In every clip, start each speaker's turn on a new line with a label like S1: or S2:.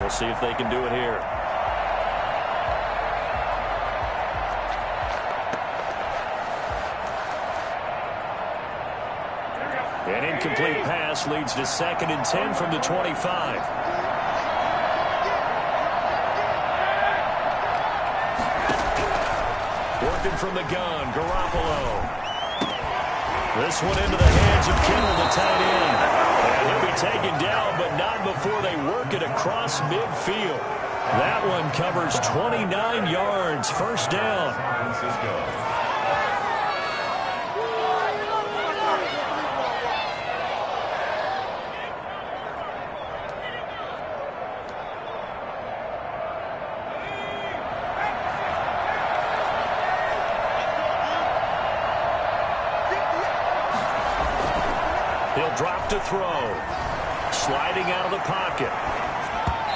S1: We'll see if they can do it here. An incomplete pass leads to 2nd and 10 from the 25. Working from the gun, Garoppolo. This one into the hands of Kittle, the tight end. And he'll be taken down, but not before they work it across midfield. That one covers 29 yards. First down. He'll drop to throw. Sliding out of the pocket.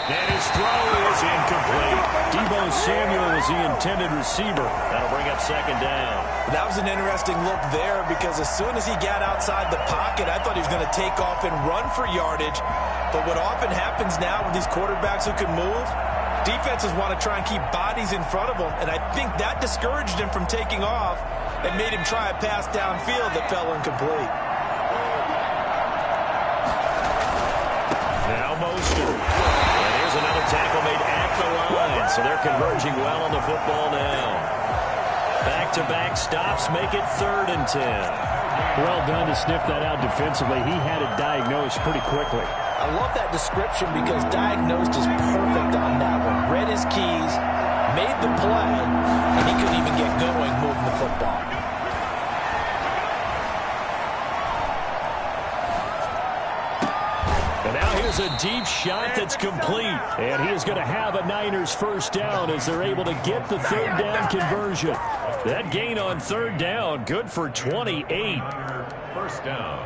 S1: And his throw is incomplete. Deebo Samuel was the intended receiver. That'll bring up 2nd down.
S2: That was an interesting look there because as soon as he got outside the pocket, I thought he was going to take off and run for yardage. But what often happens now with these quarterbacks who can move, defenses want to try and keep bodies in front of them. And I think that discouraged him from taking off and made him try a pass downfield that fell incomplete.
S1: Now Mostert. And here's another tackle made at the line. So they're converging well on the football now. Back-to-back stops make it 3rd and 10.
S3: Well done to sniff that out defensively. He had it diagnosed pretty quickly.
S2: I love that description because diagnosed is perfect on that one. Read his keys, made the play, and he couldn't even get going moving the football.
S1: Here's a deep shot that's complete. And he is going to have a Niners first down as they're able to get the 3rd down conversion. That gain on 3rd down, good for 28.
S4: First down.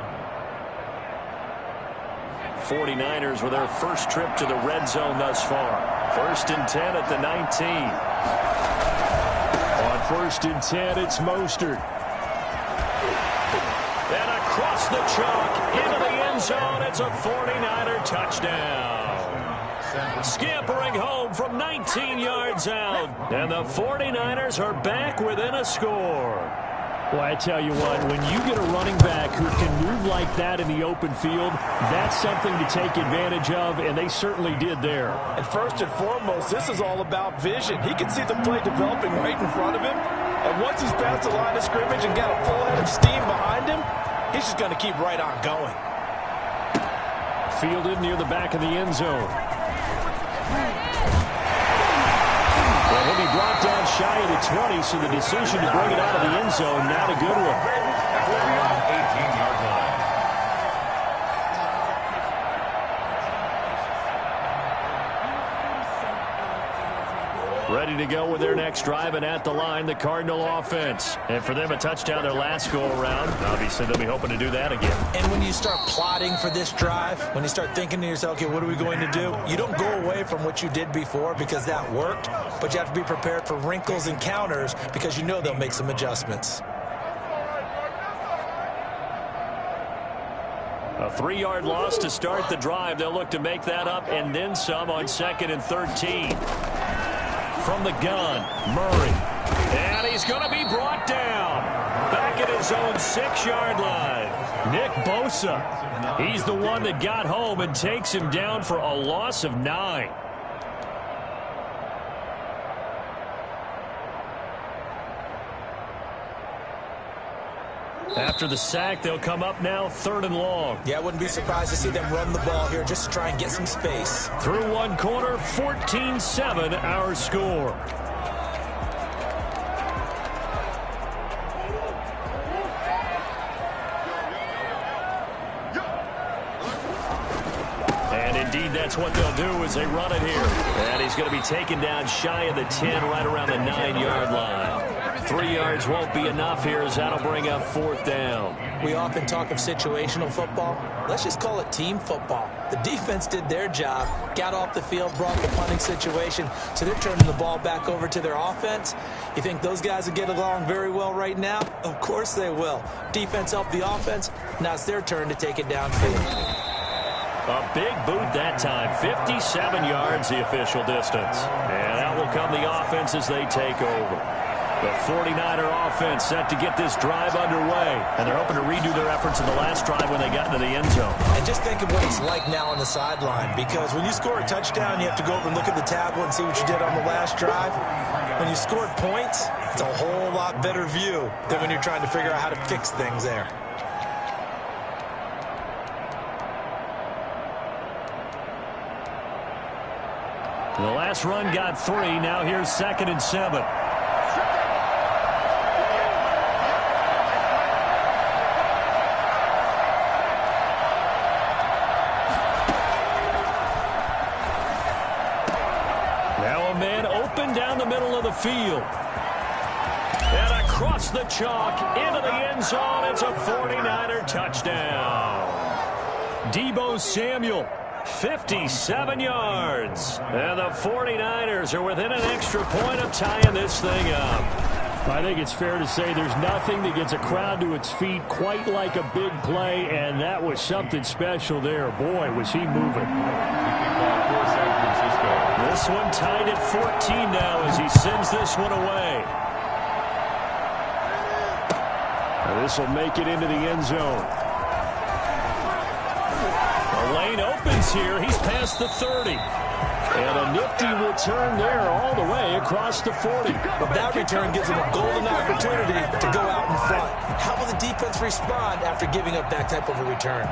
S1: 49ers with their first trip to the red zone thus far. 1st and 10 at the 19. On 1st and 10, it's Mostert. And across the chalk into the end zone. It's a 49er touchdown. Scampering home from 19 yards out. And the 49ers are back within a score.
S3: Well, I tell you what, when you get a running back who can move like that in the open field, that's something to take advantage of, and they certainly did there.
S2: And first and foremost, this is all about vision. He can see the play developing right in front of him. And once he's past the line of scrimmage and got a full head of steam behind him, he's just going to keep right on going.
S3: Fielded near the back of the end zone.
S1: Well, he'll be brought down shy of the 20, so the decision to bring it out of the end zone, not a good one.
S4: 18-yard line.
S1: Ready to go with their next drive, and at the line, the Cardinal offense. And for them, a touchdown their last go-around. Obviously, they'll be hoping to do that again.
S2: And when you start plotting for this drive, when you start thinking to yourself, okay, what are we going to do? You don't go away from what you did before because that worked, but you have to be prepared for wrinkles and counters because you know they'll make some adjustments.
S1: A 3-yard loss to start the drive. They'll look to make that up and then some on 2nd and 13. From the gun, Murray. And he's going to be brought down. Back at his own 6-yard line. Nick Bosa. He's the one that got home and takes him down for a loss of 9. After the sack, they'll come up now 3rd and long.
S2: Yeah, I wouldn't be surprised to see them run the ball here just to try and get some space.
S1: Through one quarter, 14-7 our score. And indeed, that's what they'll do as they run it here. And he's going to be taken down shy of the 10, right around the 9-yard line. 3 yards won't be enough here as that'll bring up 4th down.
S2: We often talk of situational football. Let's just call it team football. The defense did their job, got off the field, brought the punting situation, so they're turning the ball back over to their offense. You think those guys will get along very well right now? Of course they will. Defense helped the offense. Now it's their turn to take it downfield.
S1: A big boot that time. 57 yards, the official distance. And out will come the offense as they take over. The 49er offense set to get this drive underway. And they're hoping to redo their efforts in the last drive when they got into the end zone.
S2: And just think of what it's like now on the sideline. Because when you score a touchdown, you have to go over and look at the tablet and see what you did on the last drive. When you scored points, it's a whole lot better view than when you're trying to figure out how to fix things there.
S3: The last run got 3. Now here's 2nd and 7. Now a man open down the middle of the field. And across the chalk into the end zone. It's a 49er touchdown. Deebo Samuel. 57 yards. And the 49ers are within an extra point of tying this thing up. I think it's fair to say there's nothing that gets a crowd to its feet quite like a big play, and that was something special there. Boy, was he moving. This one tied at 14 now as he sends this one away. Now this will make it into the end zone. The lane opens here. He's past the 30. And a nifty return there all the way across the 40.
S2: But that return gives him a golden opportunity to go out in front. How will the defense respond after giving up that type of a return?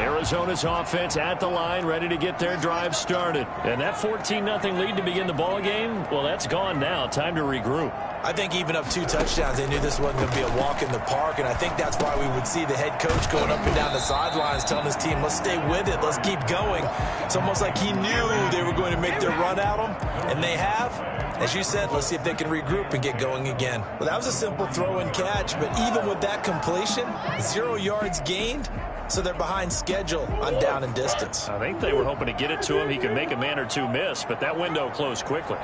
S3: Arizona's offense at the line, ready to get their drive started. And that 14-0 lead to begin the ball game, well, that's gone now. Time to regroup.
S2: I think even up 2 touchdowns, they knew this wasn't going to be a walk in the park, and I think that's why we would see the head coach going up and down the sidelines telling his team, let's stay with it, let's keep going. It's almost like he knew they were going to make their run at him, and they have. As you said, let's see if they can regroup and get going again. Well, that was a simple throw and catch, but even with that completion, 0 yards gained, so they're behind schedule on down and distance.
S3: I think they were hoping to get it to him. He could make a man or two miss, but that window closed quickly.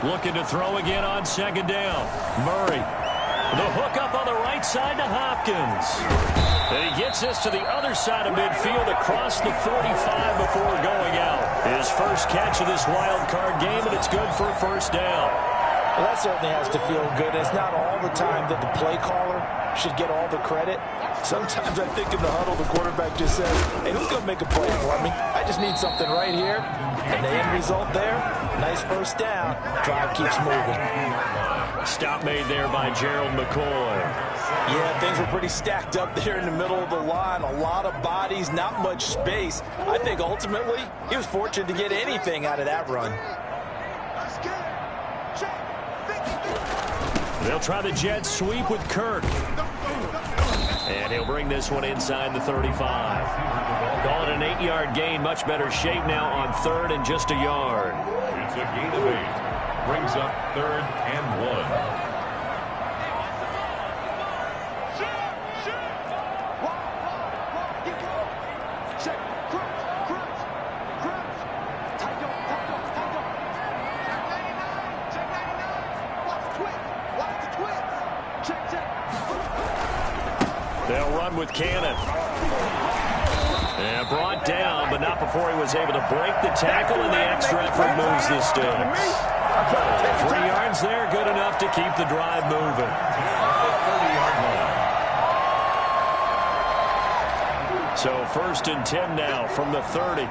S3: Looking to throw again on 2nd down. Murray. The hook up on the right side to Hopkins. And he gets this to the other side of midfield across the 45 before going out. His first catch of this wild card game, and it's good for a first down.
S2: Well, that certainly has to feel good. It's not all the time that the play caller should get all the credit. Sometimes I think in the huddle, the quarterback just says, hey, who's going to make a play for me? I just need something right here. And the end result there, nice first down. Drive keeps moving.
S3: Stop made there by Gerald McCoy.
S2: Yeah, things were pretty stacked up there in the middle of the line. A lot of bodies, not much space. I think ultimately he was fortunate to get anything out of that run.
S3: They'll try the jet sweep with Kirk. And he'll bring this one inside the 35. Call it an 8-yard gain. Much better shape now on 3rd and just a yard.
S4: It's a gain of 8. Brings up 3rd and 1.
S3: They'll run with Cannon. And brought down, but not before he was able to break the tackle, and the extra effort moves the sticks. 3 yards there, good enough to keep the drive moving.
S4: The 30-yard line.
S3: So 1st and 10 now from the 30.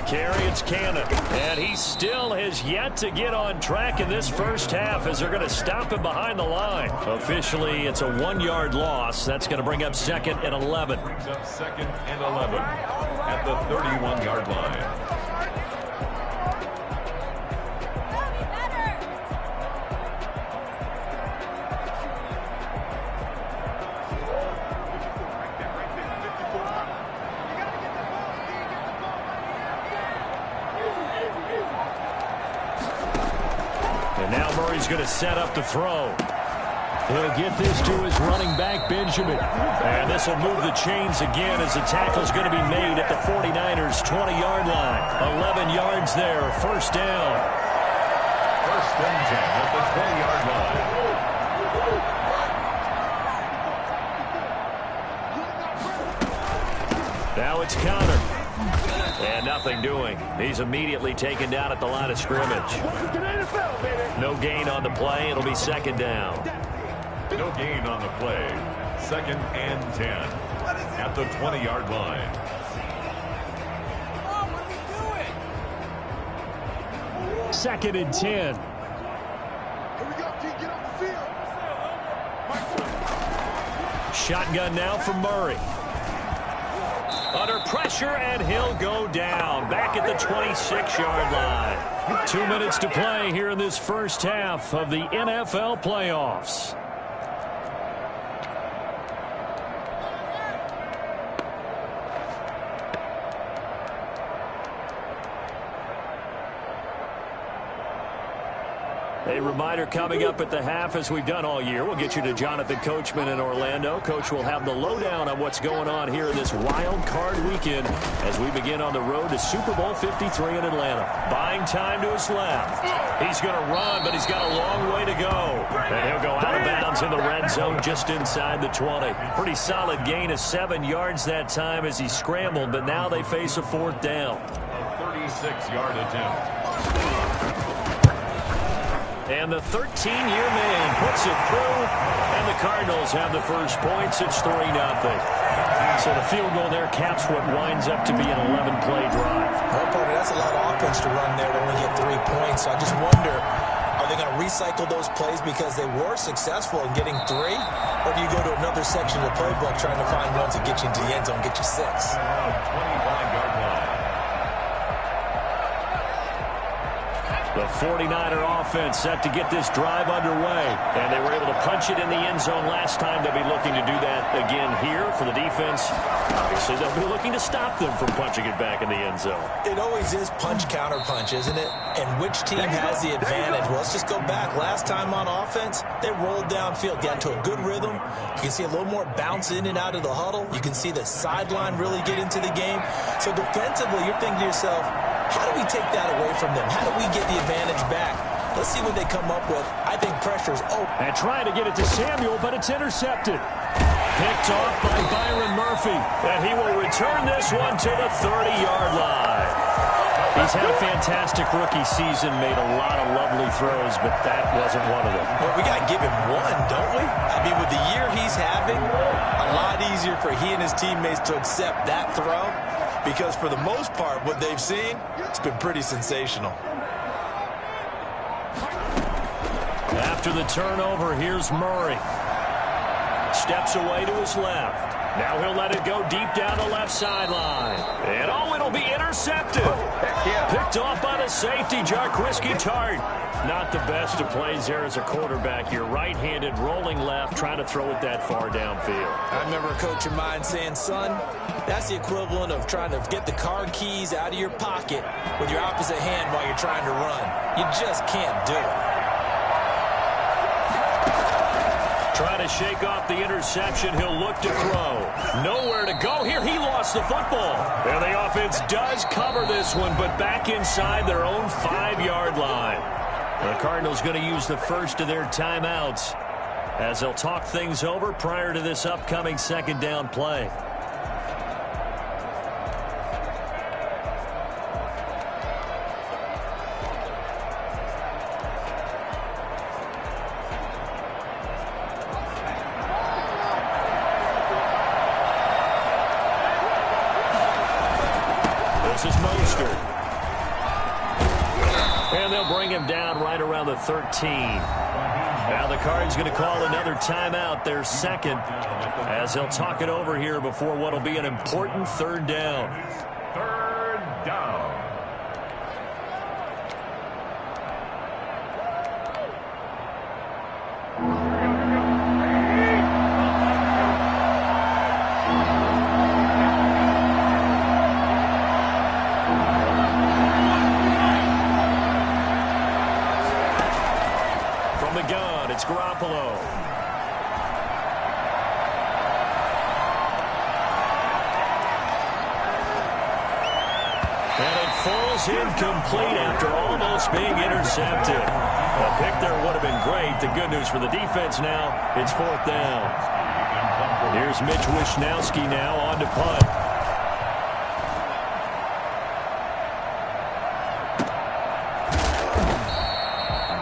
S3: Carry, it's Cannon. And he still has yet to get on track in this first half as they're going to stop him behind the line. Officially, it's a 1-yard loss. That's going to bring up 2nd and 11.
S4: Brings up 2nd and 11 at the 31-yard line.
S1: Murray's going to set up the throw. He'll get this to his running back, Benjamin. And this will move the chains again as the tackle's going to be made at the 49ers' 20-yard line. 11 yards there, first down.
S4: First and 10 at the 20-yard line.
S1: Now it's Conner. And nothing doing. He's immediately taken down at the line of scrimmage. No gain on the play. It'll be second down.
S4: No gain on the play. Second and 10 at the 20-yard line.
S1: Second and 10. Shotgun now from Murray. Under pressure, and he'll go down. Back at the 26-yard line. 2 minutes to play here in this first half of the NFL playoffs. A reminder coming up at the half, as we've done all year. We'll get you to Jonathan Coachman in Orlando. Coach will have the lowdown on what's going on here in this wild card weekend as we begin on the road to Super Bowl 53 in Atlanta. Buying time to his left. He's going to run, but he's got a long way to go. And he'll go out of bounds in the red zone just inside the 20. Pretty solid gain of 7 yards that time as he scrambled, but now they face a fourth down.
S4: A 36-yard attempt.
S1: And the 13-year man puts it through, and the Cardinals have the first points. It's 3-0. So the field goal there caps what winds up to be an 11-play drive.
S2: Well, partner, that's a lot of offense to run there to only get 3 points. So I just wonder, are they going to recycle those plays because they were successful in getting 3? Or do you go to another section of the playbook trying to find ones that get you into the end zone, get you 6?
S4: 25-yard line.
S1: The 49er offense set to get this drive underway. And they were able to punch it in the end zone last time. They'll be looking to do that again here for the defense. Obviously, they'll be looking to stop them from punching it back in the end zone.
S2: It always is punch-counter-punch, isn't it? And which team has the advantage? Well, let's just go back. Last time on offense, they rolled downfield, got into a good rhythm. You can see a little more bounce in and out of the huddle. You can see the sideline really get into the game. So defensively, you're thinking to yourself, how do we take that away from them? How do we get the advantage back? Let's see what they come up with. I think pressure's open.
S1: And trying to get it to Samuel, but it's intercepted. Picked off by Byron Murphy. And he will return this one to the 30-yard line. He's had a fantastic rookie season, made a lot of lovely throws, but that wasn't one of them.
S2: Well, we got to give him one, don't we? I mean, with the year he's having, a lot easier for he and his teammates to accept that throw. Because for the most part, what they've seen, it's been pretty sensational.
S1: After the turnover, here's Murray. Steps away to his left. Now he'll let it go deep down the left sideline. And oh, it'll be intercepted. Picked off by the safety, Jaquiski Tartt. Not the best of plays there as a quarterback. You're right-handed, rolling left, trying to throw it that far downfield.
S2: I remember a coach of mine saying, son, that's the equivalent of trying to get the car keys out of your pocket with your opposite hand while you're trying to run. You just can't do it.
S1: Trying to shake off the interception. He'll look to throw. Nowhere to go here. He lost the football. And the offense does cover this one, but back inside their own 5-yard line. The Cardinals going to use the first of their timeouts as they'll talk things over prior to this upcoming second down play. This is Mostert. And they'll bring him down right around the 13. Now the Cards going to call another timeout, their second, as they'll talk it over here before what will be an important third down.
S4: Third down.
S1: From the gun, it's Garoppolo. And it falls incomplete after almost being intercepted. A pick there would have been great. The good news for the defense now, it's 4th down. Here's Mitch Wishnowsky now on to punt.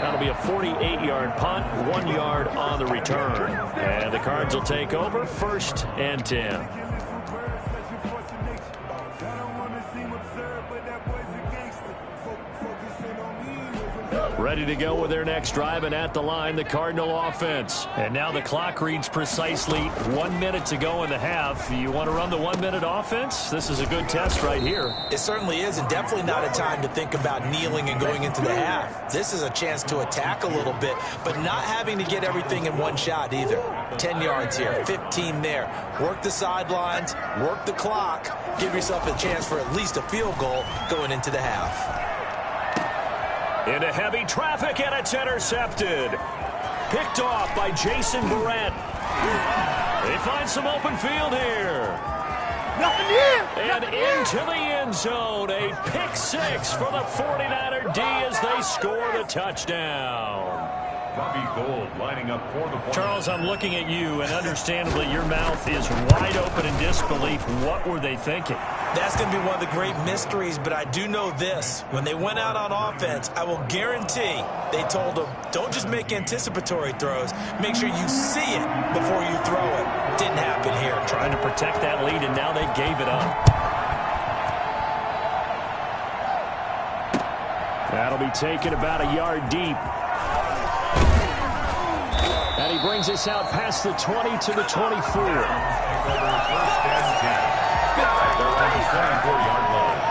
S1: That'll be a 48-yard punt, 1 yard on the return. And the Cards will take over 1st and 10. Ready to go with their next drive, and at the line, the Cardinal offense. And now the clock reads precisely 1 minute to go in the half. You want to run the 1 minute offense? This is a good test right here.
S2: It certainly is, and definitely not a time to think about kneeling and going into the half. This is a chance to attack a little bit, but not having to get everything in one shot either. 10 yards here, 15 there. Work the sidelines, work the clock, give yourself a chance for at least a field goal going into the half.
S1: Into heavy traffic, and it's intercepted. Picked off by Jason Verrett. They find some open field here. And into the end zone. A pick 6 for the 49er D as they score the touchdown.
S4: Robbie Gould lining up for the point.
S1: Charles, I'm looking at you, and understandably your mouth is wide open in disbelief. What were they thinking?
S2: That's going to be one of the great mysteries, but I do know this. When they went out on offense, I will guarantee they told them, don't just make anticipatory throws. Make sure you see it before you throw it. Didn't happen here.
S1: Trying to protect that lead, and now they gave it up. That'll be taken about a yard deep. And he brings us out past the 20 to the 24.
S4: They're on the 24-yard line.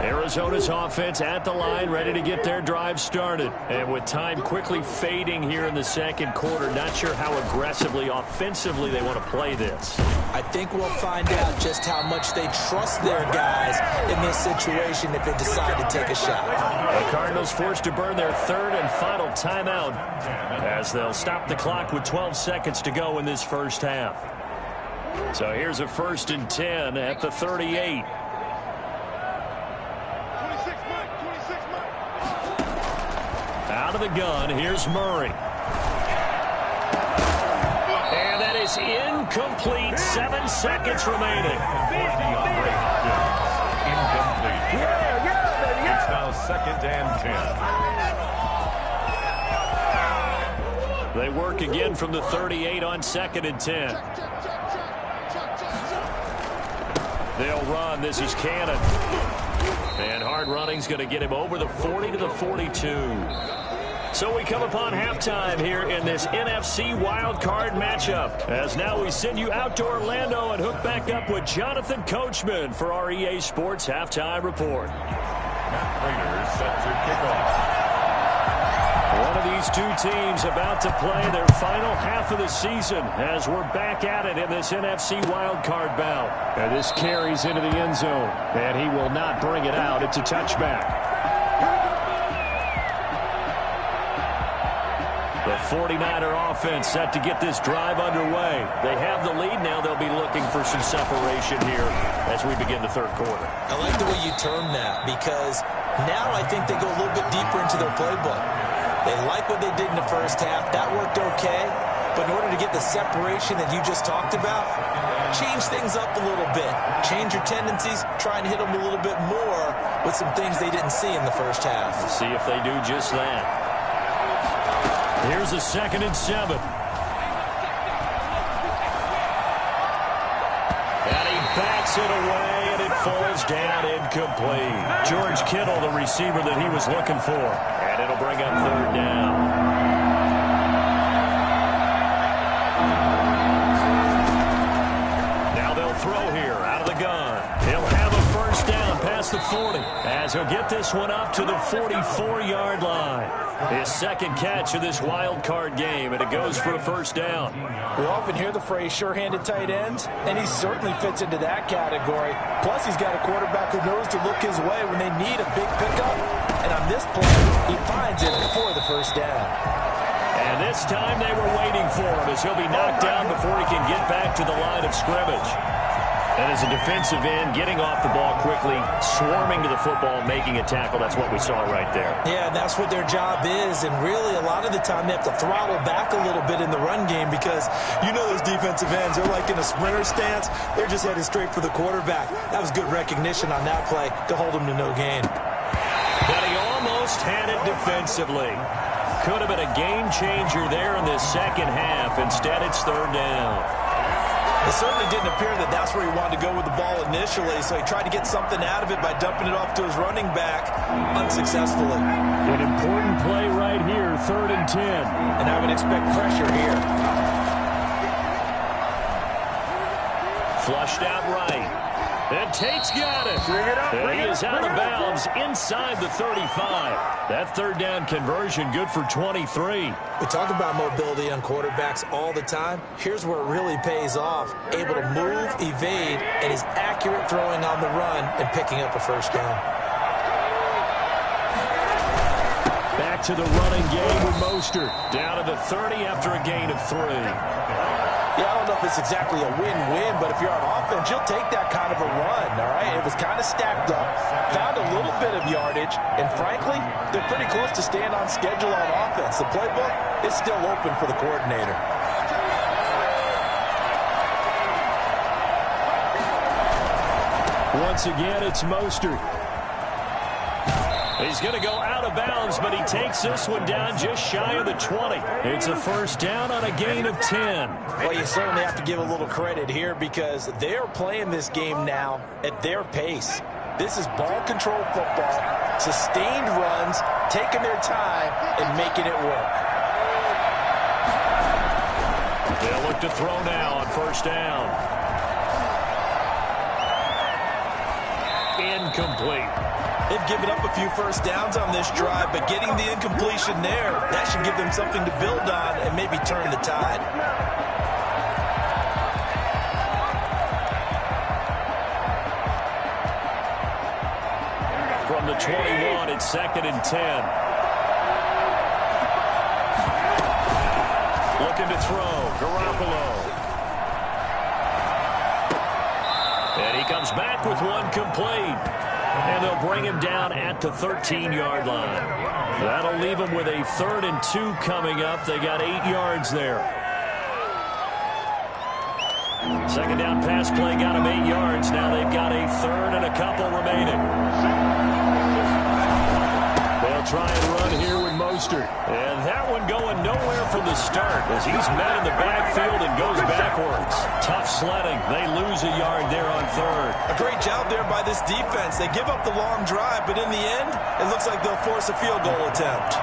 S1: Arizona's offense at the line, ready to get their drive started. And with time quickly fading here in the second quarter, not sure how aggressively, offensively they want to play this.
S2: I think we'll find out just how much they trust their guys in this situation if they decide to take a shot.
S1: The Cardinals forced to burn their 3rd and final timeout as they'll stop the clock with 12 seconds to go in this first half. So here's a 1st and 10 at the 38. Out of the gun, here's Murray. And that is incomplete. 7 seconds remaining.
S4: Incomplete. It's now 2nd and 10.
S1: They work again from the 38 on 2nd and 10. They'll run. This is Cannon. And hard running's going to get him over the 40 to the 42. So we come upon halftime here in this NFC wildcard matchup. As now we send you out to Orlando and hook back up with Jonathan Coachman for our EA Sports Halftime Report.
S4: Matt Prater set to kick off.
S1: One of these two teams about to play their final half of the season as we're back at it in this NFC wildcard bout. And this carries into the end zone, and he will not bring it out. It's a touchback. The 49er offense set to get this drive underway. They have the lead now. They'll be looking for some separation here as we begin the third quarter.
S2: I like the way you term that because now I think they go a little bit deeper into their playbook. They like what they did in the first half. That worked okay. But in order to get the separation that you just talked about, change things up a little bit. Change your tendencies. Try and hit them a little bit more with some things they didn't see in the first half.
S1: Let's see if they do just that. Here's a 2nd and 7. And he backs it away, and it falls down incomplete. George Kittle, the receiver that he was looking for. And it'll bring up 3rd down. Now they'll throw here out of the gun. He'll have a 1st down past the 40 as he'll get this one up to the 44-yard line. His second catch of this wild card game, and it goes for a first down.
S2: We often hear the phrase sure-handed tight ends, and he certainly fits into that category. Plus, he's got a quarterback who knows to look his way when they need a big pickup. And on this play, he finds it for the first down.
S1: And this time they were waiting for him as he'll be knocked down before he can get back to the line of scrimmage. And as a defensive end, getting off the ball quickly, swarming to the football, making a tackle, that's what we saw right there.
S2: Yeah, and that's what their job is. And really, a lot of the time, they have to throttle back a little bit in the run game because you know those defensive ends, they're like in a sprinter stance. They're just headed straight for the quarterback. That was good recognition on that play to hold him to no gain.
S1: But he almost had it defensively. Could have been a game changer there in this second half. Instead, it's third down.
S2: It certainly didn't appear that that's where he wanted to go with the ball initially, so he tried to get something out of it by dumping it off to his running back unsuccessfully.
S3: An important play right here, 3rd and 10.
S2: And I would expect pressure here.
S1: Flushed out right. And Tate's got it. And he is out of bounds inside the 35. That third down conversion good for 23.
S2: We talk about mobility on quarterbacks all the time. Here's where it really pays off. Able to move, evade, and is accurate throwing on the run and picking up a first down.
S3: Back to the running game with Mostert.
S1: Down to the 30 after a gain of 3.
S2: Yeah, I don't know if it's exactly a win-win, but if you're on offense, you'll take that kind of a run, all right? It was kind of stacked up, found a little bit of yardage, and frankly, they're pretty close to staying on schedule on offense. The playbook is still open for the coordinator.
S3: Once again, it's Mostert.
S1: He's going to go out of bounds, but he takes this one down just shy of the 20. It's a first down on a gain of 10.
S2: Well, you certainly have to give a little credit here because they're playing this game now at their pace. This is ball control football, sustained runs, taking their time, and making it work.
S1: They'll look to throw now on first down. Incomplete.
S2: They've given up a few first downs on this drive, but getting the incompletion there, that should give them something to build on and maybe turn the tide.
S1: From the 21, it's 2nd and 10. Looking to throw, Garoppolo. And he comes back with one complete. And they'll bring him down at the 13-yard line. That'll leave him with a 3rd and 2 coming up. They got 8 yards there. Second down pass play got him 8 yards. Now they've got a 3rd and a couple remaining. They'll try and run here with Mostert. And that one going nowhere from the start as he's met in the backfield and goes backwards. Tough sledding. They lose a yard there on 3rd.
S2: A great job there by this defense. They give up the long drive, but in the end, it looks like they'll force a field goal attempt.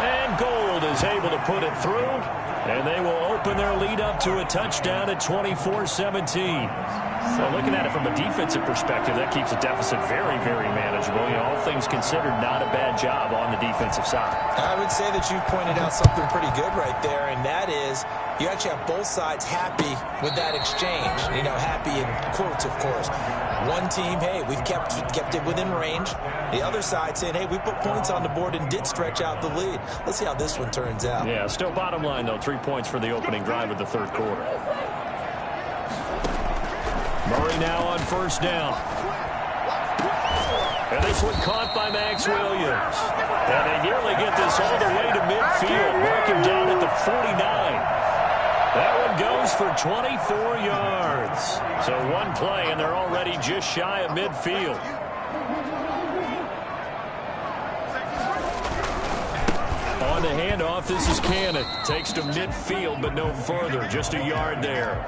S1: And Gold is able to put it through, and they will open their lead up to a touchdown at 24-17. So looking at it from a defensive perspective, that keeps the deficit very, very manageable. You know, all things considered, not a bad job on the defensive side.
S2: I would say that you've pointed out something pretty good right there, and that is you actually have both sides happy with that exchange. You know, happy in quotes, of course. One team, hey, we've kept it within range. The other side saying, hey, we put points on the board and did stretch out the lead. Let's see how this one turns out.
S1: Yeah, still bottom line, though, 3 points for the opening drive of the 3rd quarter. Murray now on first down. And this one caught by Max Williams. And they nearly get this all the way to midfield. Mark him down at the 49. That one goes for 24 yards. So one play, and they're already just shy of midfield. On the handoff, this is Cannon. Takes to midfield, but no further. Just a yard there.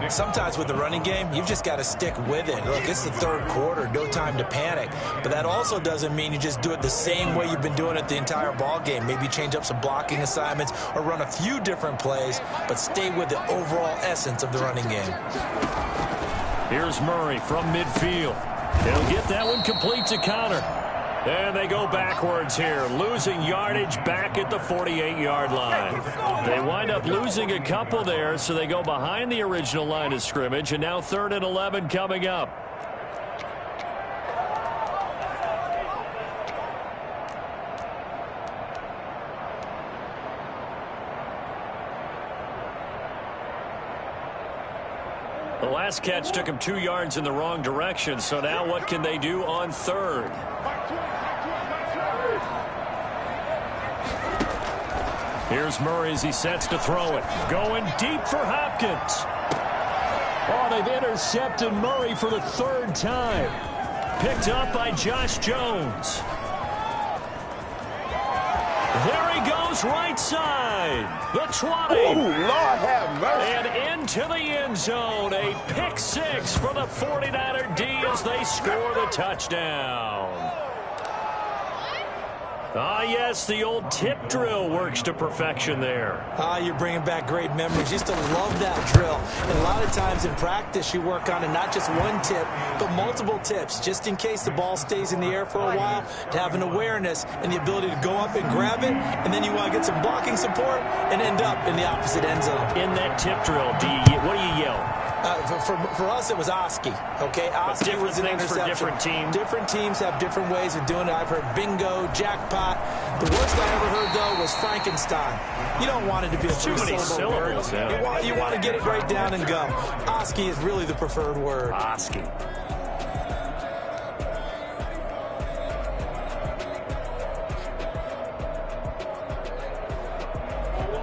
S2: Sometimes with the running game, you've just got to stick with it. Look, it's the third quarter, no time to panic. But that also doesn't mean you just do it the same way you've been doing it the entire ball game. Maybe change up some blocking assignments or run a few different plays, but stay with the overall essence of the running game.
S1: Here's Murray from midfield. He'll get that one complete to Connor. And they go backwards here, losing yardage back at the 48-yard line. They wind up losing a couple there, so they go behind the original line of scrimmage, and now 3rd and 11 coming up. The last catch took him 2 yards in the wrong direction, so now what can they do on 3rd? Here's Murray as he sets to throw it. Going deep for Hopkins. Oh, they've intercepted Murray for the 3rd time. Picked up by Josh Jones. There he goes, right side. The 20.
S5: Ooh, Lord have mercy.
S1: And into the end zone. A pick 6 for the 49er D as they score the touchdown. Ah, yes, the old tip drill works to perfection there.
S2: You're bringing back great memories. Used to love that drill. And a lot of times in practice, you work on it, not just one tip, but multiple tips, just in case the ball stays in the air for a while, to have an awareness and the ability to go up and grab it, and then you want to get some blocking support and end up in the opposite end zone.
S1: In that tip drill, what do you yell?
S2: For us, it was Oski. Okay, Oski was an interception.
S1: For different teams.
S2: Different teams have different ways of doing it. I've heard bingo, jackpot. The worst I ever heard, though, was Frankenstein. You don't want it to be a
S1: too many syllables.
S2: Yeah. You want to get it right down and go. Oski is really the preferred word.
S1: Oski.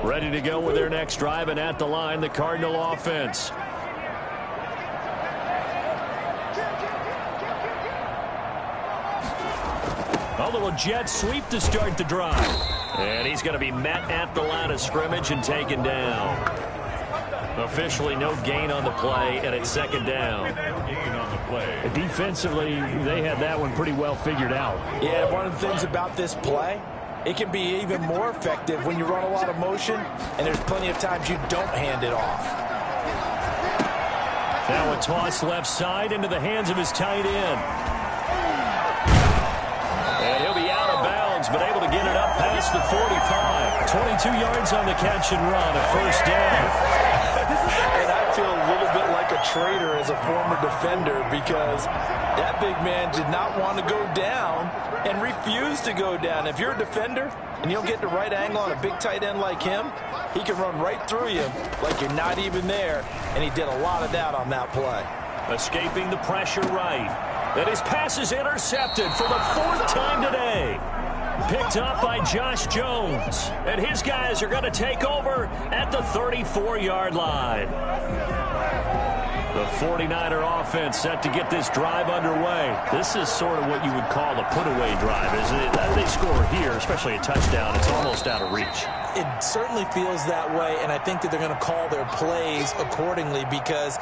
S1: Ready to go with their next drive, and at the line, the Cardinal offense. A little jet sweep to start the drive. And he's going to be met at the line of scrimmage and taken down. Officially no gain on the play, and it's 2nd down.
S4: Gain on the play.
S3: Defensively, they had that one pretty well figured out.
S2: Yeah, one of the things about this play, it can be even more effective when you run a lot of motion, and there's plenty of times you don't hand it off.
S1: Now a toss left side into the hands of his tight end. And he'll be out of bounds, but able to get it up past the 45. 22 yards on the catch and run, a 1st down.
S2: And I feel a little bit like a traitor as a former defender because that big man did not want to go down and refused to go down. If you're a defender and you don't get the right angle on a big tight end like him, he can run right through you like you're not even there, and he did a lot of that on that play.
S1: Escaping the pressure right. And his pass is intercepted for the 4th time today. Picked up by Josh Jones. And his guys are going to take over at the 34-yard line. The 49er offense set to get this drive underway. This is sort of what you would call a put-away drive, isn't it? They score here, especially a touchdown. It's almost out of reach.
S2: It certainly feels that way, and I think that they're going to call their plays accordingly because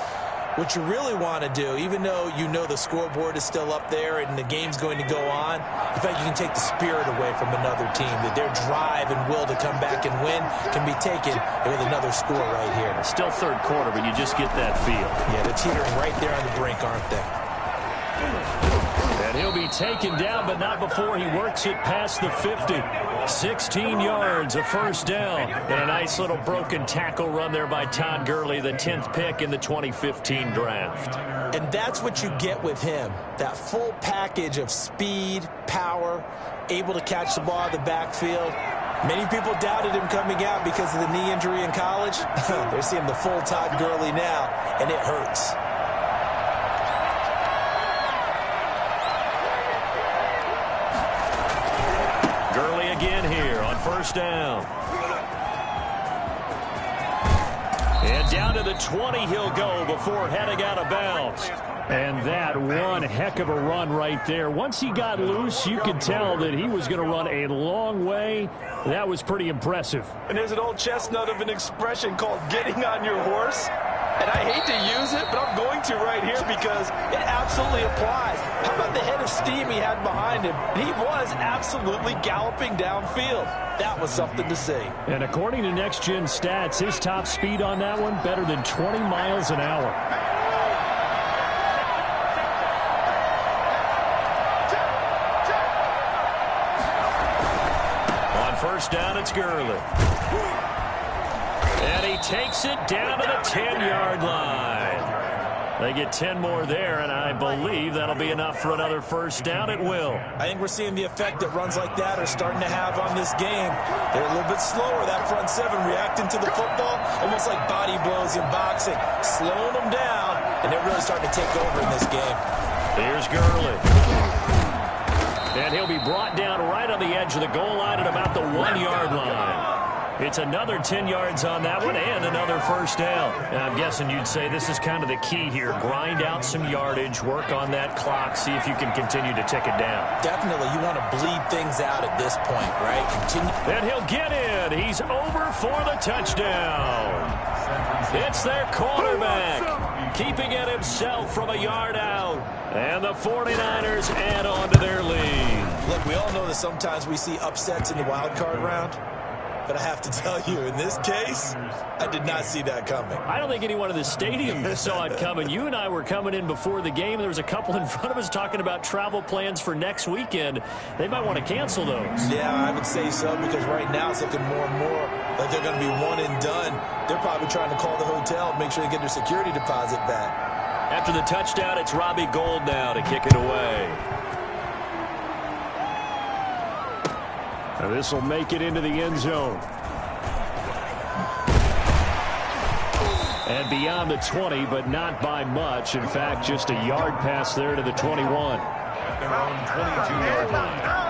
S2: what you really want to do, even though you know the scoreboard is still up there and the game's going to go on, in fact, you can take the spirit away from another team, that their drive and will to come back and win can be taken with another score right here.
S1: Still 3rd quarter, but you just get that feel.
S2: Yeah, they're teetering right there on the brink, aren't they?
S1: And he'll be taken down, but not before he works it past the 50. 16 yards, a 1st down. And a nice little broken tackle run there by Todd Gurley, the 10th pick in the 2015 draft.
S2: And that's what you get with him, that full package of speed, power, able to catch the ball in the backfield. Many people doubted him coming out because of the knee injury in college. They're seeing the full Todd Gurley now, and it hurts.
S1: Gurley again here on 1st down. And down to the 20 he'll go before heading out of bounds.
S3: And that one heck of a run right there. Once he got loose, you could tell that he was going to run a long way. That was pretty impressive.
S2: And there's an old chestnut of an expression called getting on your horse. And I hate to use it, but I'm going to right here because it absolutely applies. How about the head of steam he had behind him? He was absolutely galloping downfield. That was something to see.
S3: And according to Next Gen Stats, his top speed on that one better than 20 miles an hour.
S1: On first down, it's Gurley. And he takes it down to the 10-yard line. They get 10 more there, and I believe that'll be enough for another first down. It will.
S2: I think we're seeing the effect that runs like that are starting to have on this game. They're a little bit slower, that front seven, reacting to the football, almost like body blows in boxing, slowing them down, and they're really starting to take over in this game.
S1: Here's Gurley. And he'll be brought down right on the edge of the goal line at about the 1-yard line. It's another 10 yards on that one and another first down. And I'm guessing you'd say this is kind of the key here. Grind out some yardage, work on that clock, see if you can continue to tick it down.
S2: Definitely. You want to bleed things out at this point, right? Continue.
S1: And he'll get in. He's over for the touchdown. It's their quarterback, keeping it himself from a yard out. And the 49ers add on to their lead.
S2: Look, we all know that sometimes we see upsets in the wild card round. But I have to tell you, in this case, I did not see that coming.
S1: I don't think anyone in the stadium saw it coming. You and I were coming in before the game, and there was a couple in front of us talking about travel plans for next weekend. They might want to cancel those.
S2: Yeah, I would say so, because right now it's looking more and more like they're going to be one and done. They're probably trying to call the hotel and make sure they get their security deposit back.
S1: After the touchdown, it's Robbie Gould now to kick it away.
S3: Now this will make it into the end zone. And beyond the 20, but not by much. In fact, just a yard pass there to the 21.
S4: At their own 22-yard line.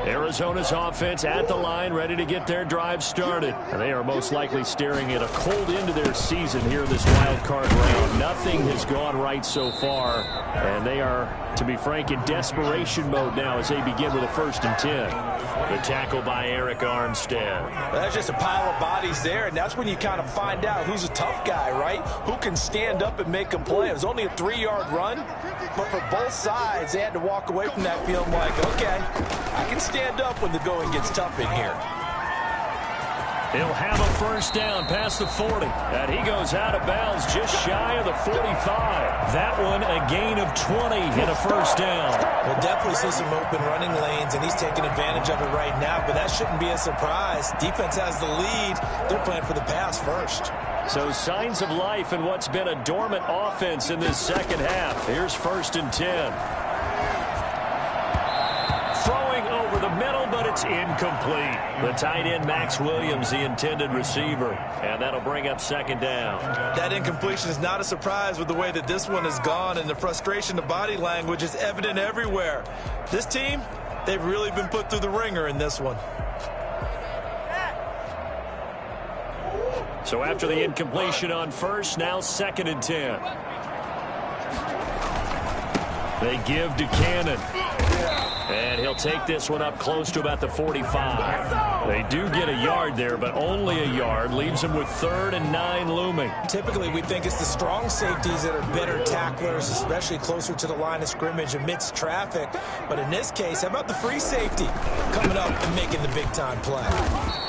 S1: Arizona's offense at the line, ready to get their drive started. And they are most likely staring at a cold end to their season here in this wild card round. Nothing has gone right so far, and they are, to be frank, in desperation mode now as they begin with a 1st and 10. The tackle by Eric Armstead.
S2: Well, that's just a pile of bodies there, and that's when you kind of find out who's a tough guy, right? Who can stand up and make a play. It was only a 3-yard run, but for both sides, they had to walk away from that feeling like, okay, I can stand up when the going gets tough in here.
S1: He'll have a first down past the 40. And he goes out of bounds just shy of the 45. That one a gain of 20 and a first down.
S2: We'll definitely see some open running lanes, and he's taking advantage of it right now, but that shouldn't be a surprise. Defense has the lead. They're playing for the pass first.
S1: So signs of life in what's been a dormant offense in this second half. Here's 1st and 10. Throwing over the middle, but it's incomplete. The tight end, Max Williams, the intended receiver. And that'll bring up 2nd down.
S2: That incompletion is not a surprise with the way that this one has gone, and the frustration, the body language is evident everywhere. This team, they've really been put through the ringer in this one.
S1: So after the incompletion on first, now 2nd and 10. They give to Cannon. And he'll take this one up close to about the 45. They do get a yard there, but only a yard. Leaves them with 3rd and 9 looming.
S2: Typically, we think it's the strong safeties that are better tacklers, especially closer to the line of scrimmage amidst traffic. But in this case, how about the free safety coming up and making the big-time play?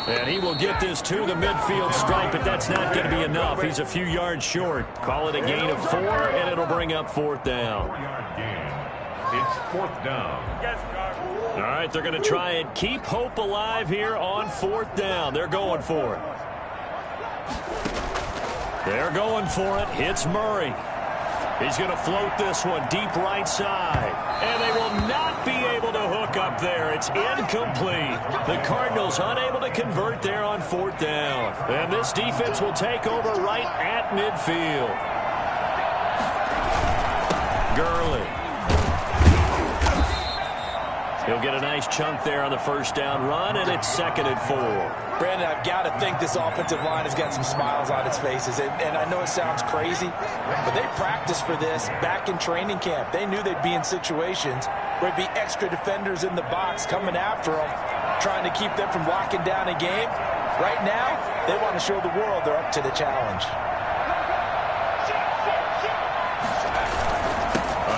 S1: And he will get this to the midfield stripe, but that's not going to be enough. He's a few yards short. Call it a gain of 4, and it'll bring up 4th down.
S4: It's 4th down.
S1: All right, they're going to try and keep hope alive here on 4th down. They're going for it. They're going for it. Hits Murray. He's going to float this one deep right side. And they will not be able to hook up there. It's incomplete. The Cardinals unable to convert there on 4th down. And this defense will take over right at midfield. Gurley. He'll get a nice chunk there on the first down run, and it's 2nd and 4.
S2: Brandon, I've got to think this offensive line has got some smiles on its faces. And I know it sounds crazy, but they practiced for this back in training camp. They knew they'd be in situations where there'd be extra defenders in the box coming after them, trying to keep them from locking down a game. Right now, they want to show the world they're up to the challenge.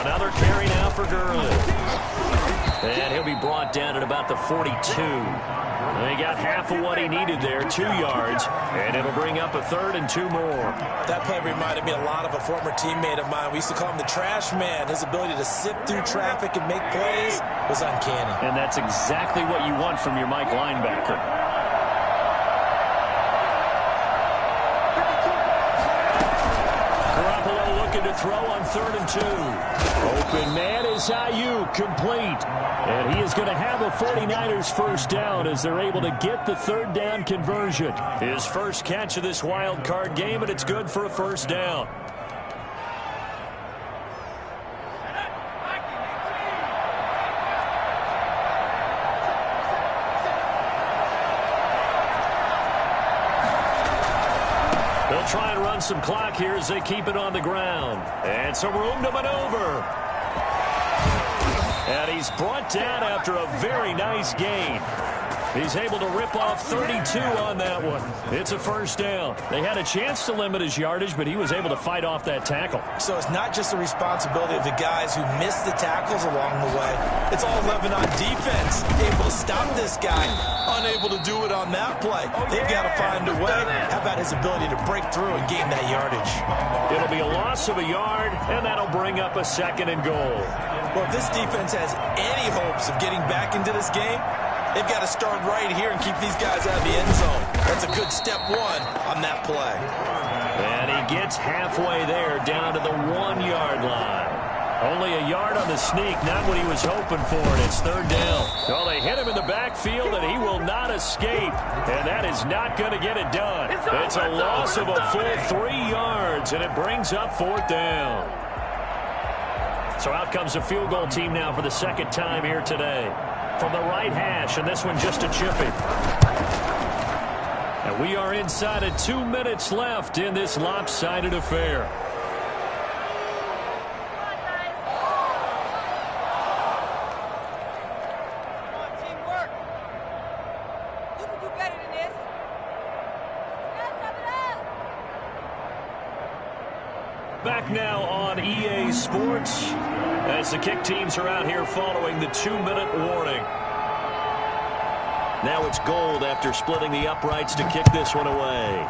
S1: Another carry now for Gurley. And he'll be brought down at about the 42. They got half of what he needed there, 2 yards, and it'll bring up a 3rd and 2 more.
S2: That play reminded me a lot of a former teammate of mine. We used to call him the trash man. His ability to sift through traffic and make plays was uncanny.
S1: And that's exactly what you want from your Mike linebacker. To throw on 3rd and 2. Open man is Ayuk, complete. And he is going to have a 49ers first down as they're able to get the 3rd down conversion. His first catch of this wild card game, and it's good for a first down. They'll try and run some clock here as they keep it on the ground. And some room to maneuver. And he's brought down after a very nice gain. He's able to rip off 32 on that one. It's a first down. They had a chance to limit his yardage, but he was able to fight off that tackle.
S2: So it's not just the responsibility of the guys who missed the tackles along the way. It's all Lebanon defense able to stop this guy, unable to do it on that play. They've got to find a way. How about his ability to break through and gain that yardage?
S1: It'll be a loss of a yard, and that'll bring up a 2nd and goal.
S2: Well, if this defense has any hopes of getting back into this game, they've got to start right here and keep these guys out of the end zone. That's a good step 1 on that play.
S1: And he gets halfway there, down to the 1-yard line. Only a yard on the sneak, not what he was hoping for, and it's 3rd down. Well, they hit him in the backfield, and he will not escape. And that is not going to get it done. It's a loss of a full 3 yards, and it brings up 4th down. So out comes the field goal team now for the 2nd time here today. From the right hash, and this one just a chippy. And we are inside of 2 minutes left in this lopsided affair. Back now on EA Sports as the kick teams are out here following the 2-minute warning. Now it's Gold after splitting the uprights to kick this one away.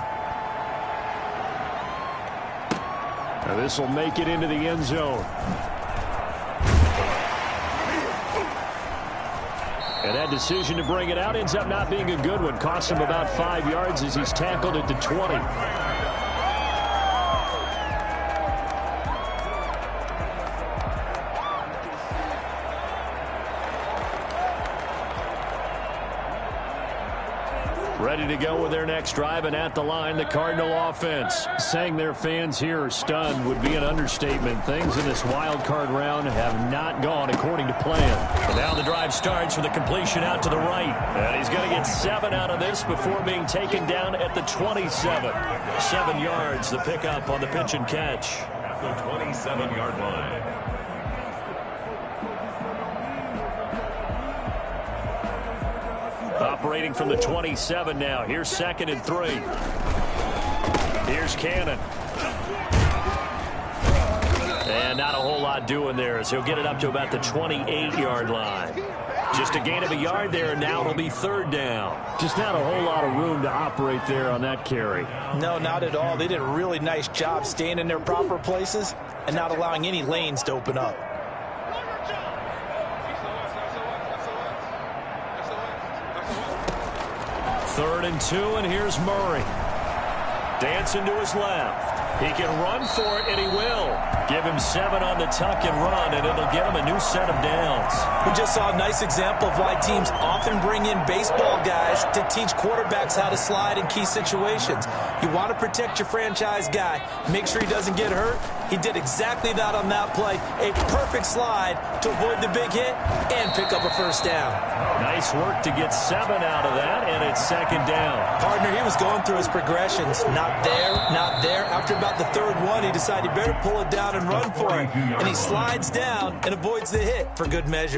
S3: Now this will make it into the end zone. And that decision to bring it out ends up not being a good one. Costs him about 5 yards as he's tackled at the 20. Ready to go with their next drive, and at the line, the Cardinal offense. Saying their fans here are stunned would be an understatement. Things in this wild card round have not gone according to plan.
S1: And now the drive starts with a completion out to the right. And he's going to get 7 out of this before being taken down at the 27. 7 yards, the pickup on the pitch and catch.
S4: At the 27-yard line.
S1: Operating from the 27 now. Here's 2nd and 3. Here's Cannon. And not a whole lot doing there as he'll get it up to about the 28-yard line. Just a gain of a yard there, and now it'll be 3rd down.
S3: Just not a whole lot of room to operate there on that carry.
S2: No, not at all. They did a really nice job staying in their proper places and not allowing any lanes to open up.
S1: 3rd and 2, and here's Murray. Dancing to his left. He can run for it, and he will. Give him 7 on the tuck and run, and it'll get him a new set of downs.
S2: We just saw a nice example of why teams often bring in baseball guys to teach quarterbacks how to slide in key situations. You want to protect your franchise guy. Make sure he doesn't get hurt. He did exactly that on that play. A perfect slide to avoid the big hit and pick up a first down.
S1: Nice work to get 7 out of that, and it's second down.
S2: Partner, he was going through his progressions. Not there, not there. After about the third one, he decided he better pull it down and run for it. And he slides down and avoids the hit for good measure.